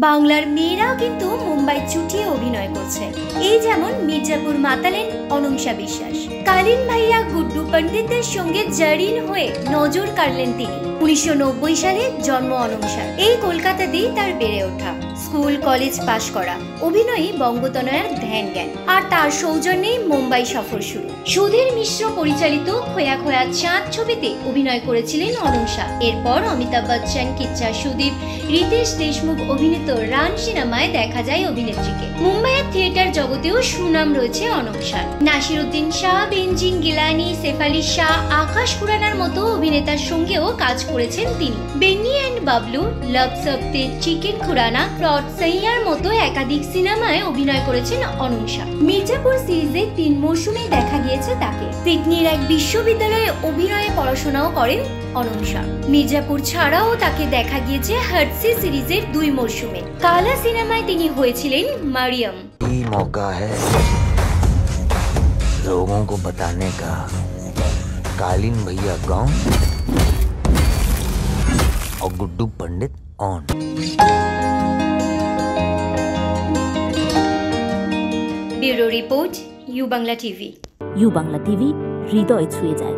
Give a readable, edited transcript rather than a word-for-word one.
বাংলার মেয়েরাও কিন্তু মুম্বাই চুটিয়ে অভিনয় করছে। এই যেমন মির্জাপুর মাতালেন অনংসা বিশ্বাস। কালীন ভাইয়া গুড্ডু পণ্ডিতদের সঙ্গে জারিন হয়ে নজর কাড়লেন তিনি। 1990 সালে জন্ম অনংসার। এই কলকাতাতেই তার বেড়ে ওঠা, স্কুল কলেজ পাশ করা, অভিনয়ী বঙ্গতনয়ার ধ্যান জ্ঞান, আর তার সৌজন্যেই মুম্বাই সফর শুরু। সুধীর মিশ্র পরিচালিত খোয়া খোয়া চাঁদ ছবিতে অভিনয় করেছিলেন অনংসা। এরপর অমিতাভ বচ্চন, কিচ্চা সুদীপ, রিতেশ দেশমুখ অভিনীত রান সিনেমায় দেখা যায় অভিনেত্রীকে। মুম্বাইয়ের থিয়েটার জগতেও সুনাম রয়েছে অনংসার। নাসিরুদ্দিন শাহ, বেনজিন গিলানি, সেফালি শাহ, আকাশ খুরানার মতো অভিনেতার সঙ্গেও কাজ করেছেন তিনি। বেন্নি অ্যান্ড বাবলু, লাভ সপ্তে, চিকেন খুরানা, প্লট সাইয়ার মতো একাধিক সিনেমায় অভিনয় করেছেন অনংসা। মির্জাপুর সিরিজে 3 মৌসুমে দেখা গিয়েছে তাকে। সিডনির এক বিশ্ববিদ্যালয়ে অভিনয়ে পড়াশোনাও করেন অনংসা। মির্জাপুর ছাড়াও তাকে দেখা গিয়েছে হার্টসি সিরিজের 2 মৌসুমে। কালা সিনেমায় তিনি হয়েছিলেন মারিয়াম। ये मौका है लोगों को बताने का, कालीन भैया कौन और Guddu Pandit on. Bureau report, U Bangla TV. U Bangla TV, হৃদয় ছুঁয়ে যায়।